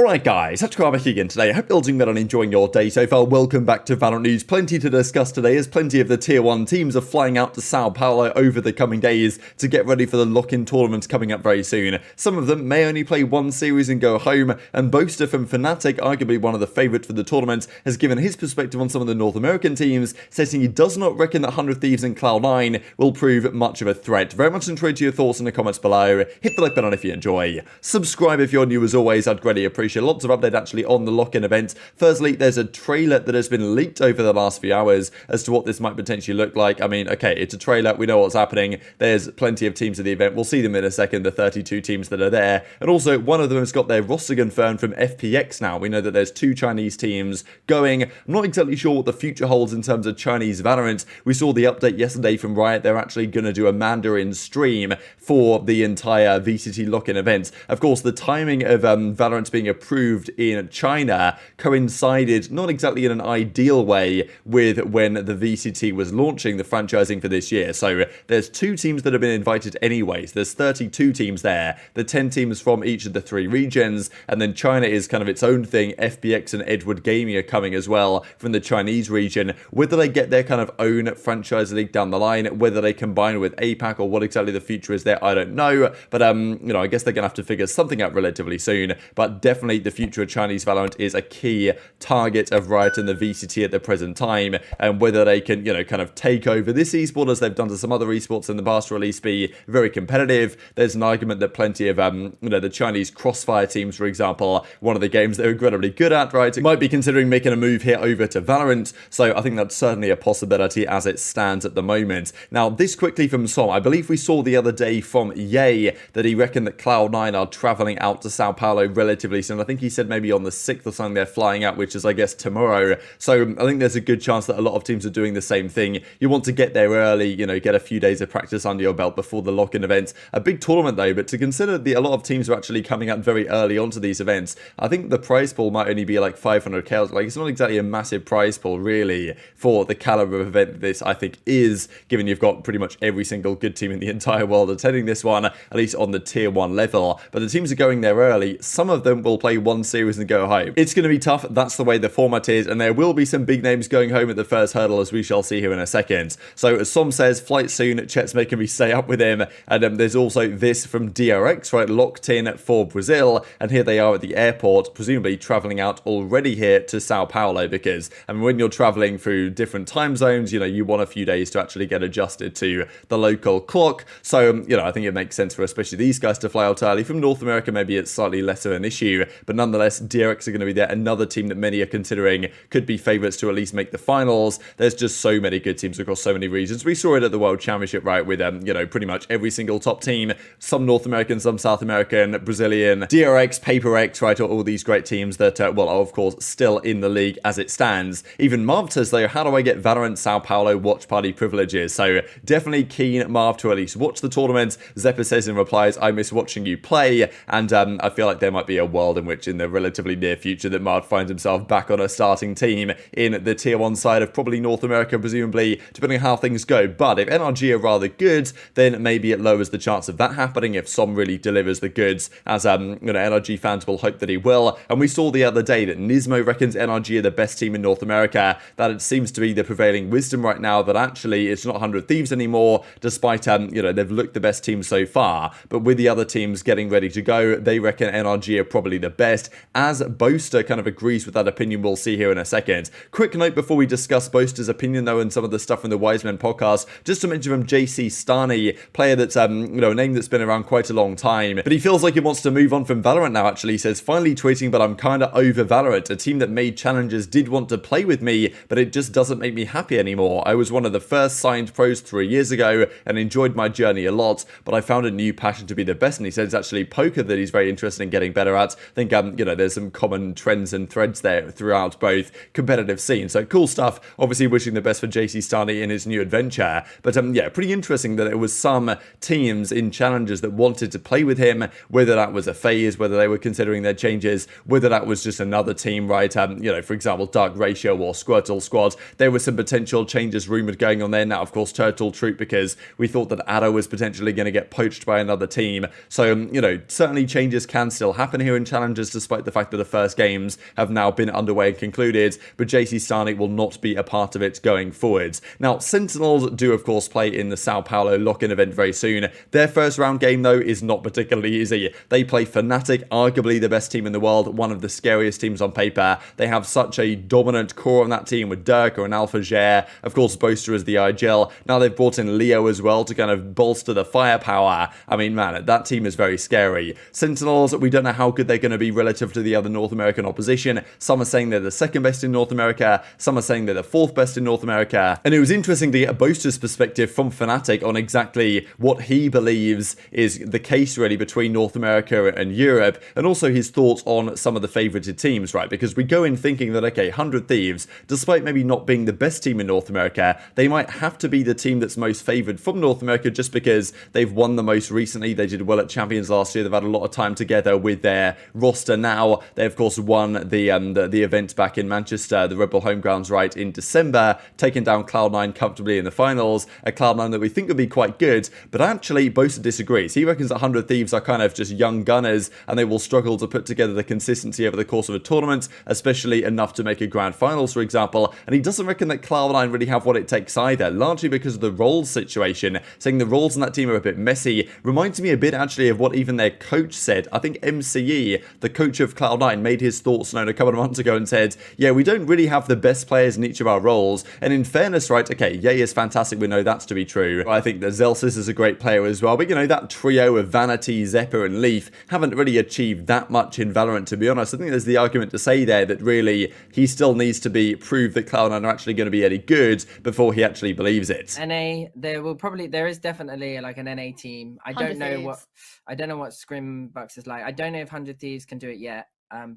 Alright guys, TacticalRab here again today. I hope you're all doing well and enjoying your day so far. Welcome back to Valorant News. Plenty to discuss today as plenty of the Tier 1 teams are flying out to Sao Paulo over the coming days to get ready for the lock-in tournament coming up very soon. Some of them may only play one series and go home, and Boaster from Fnatic, arguably one of the favourites for the tournament, has given his perspective on some of the North American teams, stating he does not reckon that 100 Thieves and Cloud9 will prove much of a threat. Very much enjoyed your thoughts in the comments below. Hit the like button if you enjoy. Subscribe if you're new as always, I'd greatly appreciate lots of update actually on the lock-in event. Firstly, there's a trailer that has been leaked over the last few hours as to what this might potentially look like. I mean, okay, it's a trailer, we know what's happening. There's plenty of teams at the event. We'll see them in a second, the 32 teams that are there. And also, one of them has got their roster confirmed from FPX now. We know that there's 2 Chinese teams going. I'm not exactly sure what the future holds in terms of Chinese Valorant. We saw the update yesterday from Riot. They're actually going to do a Mandarin stream for the entire VCT lock-in event. Of course, the timing of Valorant being approved in China coincided not exactly in an ideal way with when the VCT was launching the franchising for this year. So there's 2 teams that have been invited anyways. There's 32 teams there, the 10 teams from each of the 3 regions, and then China is kind of its own thing. FPX and Edward Gaming are coming as well from the Chinese region. Whether they get their kind of own franchise league down the line, whether they combine with APAC or what exactly the future is there, I don't know. But you know, I guess they're gonna have to figure something out relatively soon. But definitely the future of Chinese Valorant is a key target of Riot and the VCT at the present time, and whether they can, you know, kind of take over this esport as they've done to some other esports in the past, or at least be very competitive. There's an argument that plenty of you know, the Chinese Crossfire teams, for example, one of the games they're incredibly good at, right, might be considering making a move here over to Valorant. So I think that's certainly a possibility as it stands at the moment. Now, this quickly from Som, I believe we saw the other day from Ye that he reckoned that Cloud9 are traveling out to Sao Paulo relatively soon. I think he said maybe on the 6th or something they're flying out, which is I guess tomorrow. So I think there's a good chance that a lot of teams are doing the same thing. You want to get there early, you know, get a few days of practice under your belt before the lock-in event. A big tournament though, but to consider a lot of teams are actually coming out very early onto these events, I think the prize pool might only be like 500k. Like, it's not exactly a massive prize pool really for the caliber of event this I think is, given you've got pretty much every single good team in the entire world attending this one, at least on the tier 1 level. But the teams are going there early. Some of them will play one series and go home. It's going to be tough. That's the way the format is, and there will be some big names going home at the first hurdle, as we shall see here in a second. So as Som says, flight soon, Chet's making me stay up with him. And there's also this from DRX, right, locked in for Brazil, and here they are at the airport, presumably traveling out already here to Sao Paulo, because I mean, when you're traveling through different time zones, you know, you want a few days to actually get adjusted to the local clock. So you know, I think it makes sense for especially these guys to fly out early. From North America, maybe it's slightly less of an issue, but nonetheless, DRX are going to be there. Another team that many are considering could be favourites to at least make the finals. There's just so many good teams across so many regions. We saw it at the World Championship, right, with you know, pretty much every single top team, some North American, some South American, Brazilian, DRX, PaperX, right, all these great teams that, well, are of course still in the league as it stands. Even Marv says though, how do I get Valorant Sao Paulo watch party privileges? So definitely keen, Marv, to at least watch the tournament. Zephyr says in replies, I miss watching you play, and I feel like there might be a world in which in the relatively near future that Marv finds himself back on a starting team in the tier 1 side of probably North America, presumably, depending on how things go. But if NRG are rather good, then maybe it lowers the chance of that happening if Som really delivers the goods, as you know, NRG fans will hope that he will. And we saw the other day that Nismo reckons NRG are the best team in North America, that it seems to be the prevailing wisdom right now that actually it's not 100 Thieves anymore, despite you know, they've looked the best team so far. But with the other teams getting ready to go, they reckon NRG are probably the best, as Boaster kind of agrees with that opinion. We'll see here in a second. Quick note before we discuss Boaster's opinion though, and some of the stuff from the Wise Men podcast, just to mention from JC Stani, player that's you know, a name that's been around quite a long time, but he feels like he wants to move on from Valorant now. Actually, he says, finally tweeting, but I'm kind of over Valorant. A team that made challenges did want to play with me, but it just doesn't make me happy anymore. I was one of the first signed pros 3 years ago and enjoyed my journey a lot, but I found a new passion to be the best. And he says it's actually poker that he's very interested in getting better at. I think you know, there's some common trends and threads there throughout both competitive scenes. So cool stuff. Obviously wishing the best for JC Stani in his new adventure. But yeah, pretty interesting that there was some teams in challenges that wanted to play with him, whether that was a phase, whether they were considering their changes, whether that was just another team, right? You know, for example, Dark Ratio or Squirtle Squad. There were some potential changes rumored going on there. Now, of course, Turtle Troop, because we thought that Addo was potentially going to get poached by another team. So, you know, certainly changes can still happen here in challenges. challenges, despite the fact that the first games have now been underway and concluded, but JC Starnik will not be a part of it going forwards. Now, Sentinels do, of course, play in the Sao Paulo lock-in event very soon. Their first round game, though, is not particularly easy. They play Fnatic, arguably the best team in the world, one of the scariest teams on paper. They have such a dominant core on that team with Dirk or an Alpha Jair, of course, Boaster as the IGL. Now they've brought in Leo as well to kind of bolster the firepower. I mean, man, that team is very scary. Sentinels, we don't know how good they're going to be relative to the other North American opposition. Some are saying they're the second best in North America. Some are saying they're the fourth best in North America. And it was interesting to get a Boaster's perspective from Fnatic on exactly what he believes is the case really between North America and Europe, and also his thoughts on some of the favorited teams, right? Because we go in thinking that, okay, 100 Thieves, despite maybe not being the best team in North America, they might have to be the team that's most favored from North America just because they've won the most recently. They did well at Champions last year. They've had a lot of time together with their roster now. They, of course, won the event back in Manchester, the Red Bull Homegrounds, right, in December, taking down Cloud9 comfortably in the finals, a Cloud9 that we think would be quite good, but actually Boaster disagrees. He reckons that 100 Thieves are kind of just young gunners and they will struggle to put together the consistency over the course of a tournament, especially enough to make a grand finals, for example, and he doesn't reckon that Cloud9 really have what it takes either, largely because of the roles situation, saying the roles in that team are a bit messy. Reminds me a bit actually of what even their coach said. I think MCE, the coach of Cloud9, made his thoughts known a couple of months ago and said, yeah, we don't really have the best players in each of our roles, and in fairness, right, okay, Ye is fantastic, we know that's to be true. I think that Zelsis is a great player as well, but you know, that trio of Vanity, zyppan and Leaf haven't really achieved that much in Valorant, to be honest. I think there's the argument to say there that really he still needs to be proved that Cloud9 are actually going to be any good before he actually believes it. NA, there is definitely like an NA team. I don't know what Scrim Bucks is like. I don't know if 100 Thieves can do it yet,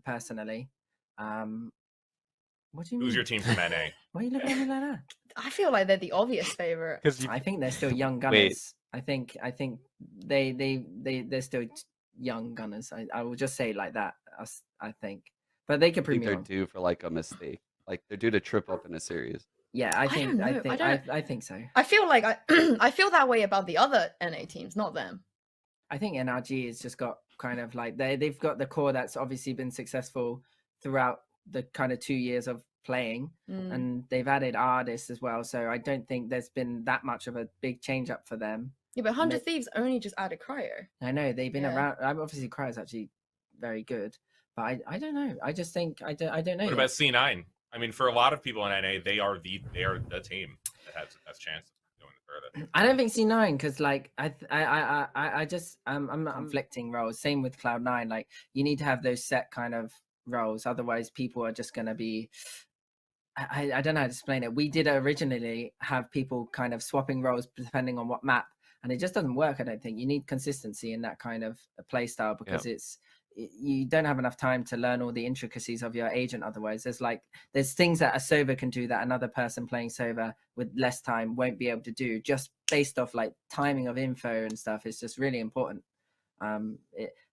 personally. What do you mean? Who's your team from NA? Why are you looking at me like that? I feel like they're the obvious favorite. I think they're still young gunners. I think they're still young gunners. I will just say it like that. I think, but they could prove me wrong. They're due for like a mistake. Like they're due to trip up in a series. Yeah, I think so. I feel like I feel that way about the other NA teams, not them. I think NRG has just got kind of like they've got the core that's obviously been successful throughout the kind of 2 years of playing, and they've added artists as well. So I don't think there's been that much of a big change up for them. Yeah, but 100 Thieves only just added Cryo. I know they've been around. Obviously, Cryo is actually very good, but I don't know. I just think I don't know. What about C9? I mean, for a lot of people in NA, they are the team that has chances of going further. I don't think C9 because like I just I'm conflicting roles. Same with Cloud9. Like you need to have those set kind of roles, otherwise people are just going to be. I don't know how to explain it. We did originally have people kind of swapping roles depending on what map, and it just doesn't work. I don't think you need consistency in that kind of play style because you don't have enough time to learn all the intricacies of your agent. Otherwise, there's things that a Sova can do that another person playing Sova with less time won't be able to do, just based off like timing of info and stuff. It's just really important.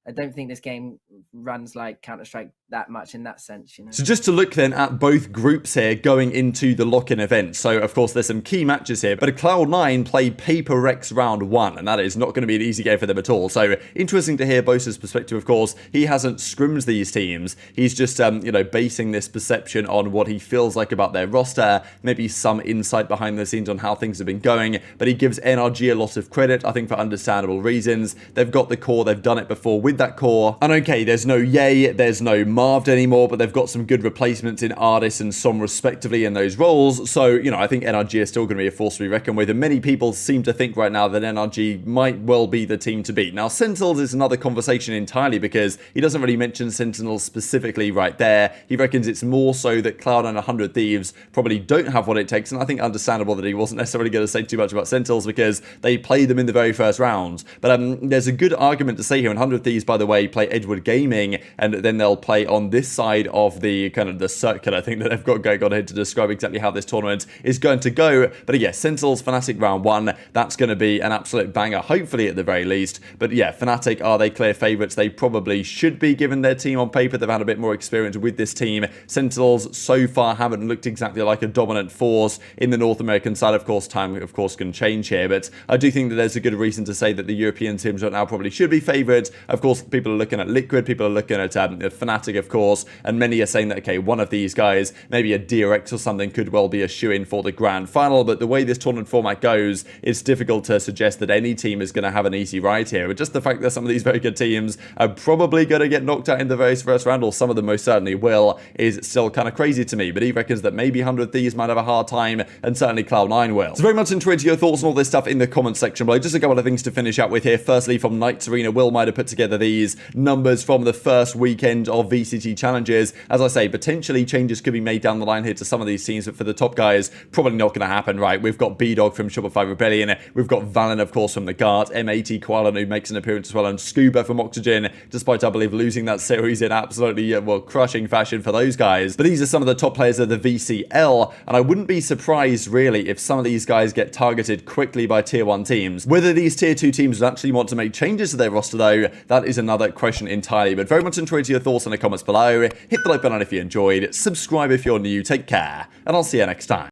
I don't think this game runs like Counter-Strike that much in that sense, you know. So just to look then at both groups here going into the lock-in event. So of course there's some key matches here, but Cloud9 play Paper Rex round 1, and that is not going to be an easy game for them at all. So interesting to hear Boaster's perspective, of course. He hasn't scrimmed these teams. He's just, you know, basing this perception on what he feels like about their roster, maybe some insight behind the scenes on how things have been going, but he gives NRG a lot of credit, I think for understandable reasons. They've got the core, they've done it before with that core. And okay, there's no Ye, there's no Marved anymore, but they've got some good replacements in Artis and Som respectively in those roles. So, you know, I think NRG is still going to be a force to be reckoned with. And many people seem to think right now that NRG might well be the team to beat. Now, Sentinels is another conversation entirely because he doesn't really mention Sentinels specifically right there. He reckons it's more so that Cloud9 and 100 Thieves probably don't have what it takes. And I think understandable that he wasn't necessarily going to say too much about Sentinels because they played them in the very first round. But there's a good argument to say here. And 100 Thieves, by the way, play Edward Gaming, and then they'll play on this side of the kind of the circular thing that they've got going on here to describe exactly how this tournament is going to go. But yeah, Sentinels Fnatic round 1, that's going to be an absolute banger, hopefully at the very least. But yeah, Fnatic, are they clear favourites? They probably should be, given their team on paper. They've had a bit more experience with this team. Sentinels so far haven't looked exactly like a dominant force in the North American side. Of course, time of course can change here, but I do think that there's a good reason to say that the European teams right now probably should be favoured. Of course, course, people are looking at Liquid, people are looking at Fnatic, of course, and many are saying that, okay, one of these guys, maybe a DRX or something, could well be a shoe-in for the grand final. But the way this tournament format goes, it's difficult to suggest that any team is going to have an easy ride here. But just the fact that some of these very good teams are probably going to get knocked out in the very first round, or some of them most certainly will, is still kind of crazy to me. But he reckons that maybe 100 Thieves might have a hard time, and certainly Cloud9 will. So very much intrigued to your thoughts on all this stuff in the comment section below. Just a couple of things to finish out with here. Firstly, from Knights Arena, Will might have put together these numbers from the first weekend of VCT challenges. As I say, potentially changes could be made down the line here to some of these teams, but for the top guys, probably not going to happen, right? We've got B-Dog from Shopify Rebellion, we've got Valen, of course, from the Guard, M80 Koala, who makes an appearance as well, and Scuba from Oxygen, despite, I believe, losing that series in absolutely, well, crushing fashion for those guys. But these are some of the top players of the VCL, and I wouldn't be surprised, really, if some of these guys get targeted quickly by Tier 1 teams. Whether these Tier 2 teams would actually want to make changes to their roster, though, that is another question entirely. But very much enjoyed your thoughts in the comments below. Hit the like button if you enjoyed, subscribe if you're new, take care, and I'll see you next time.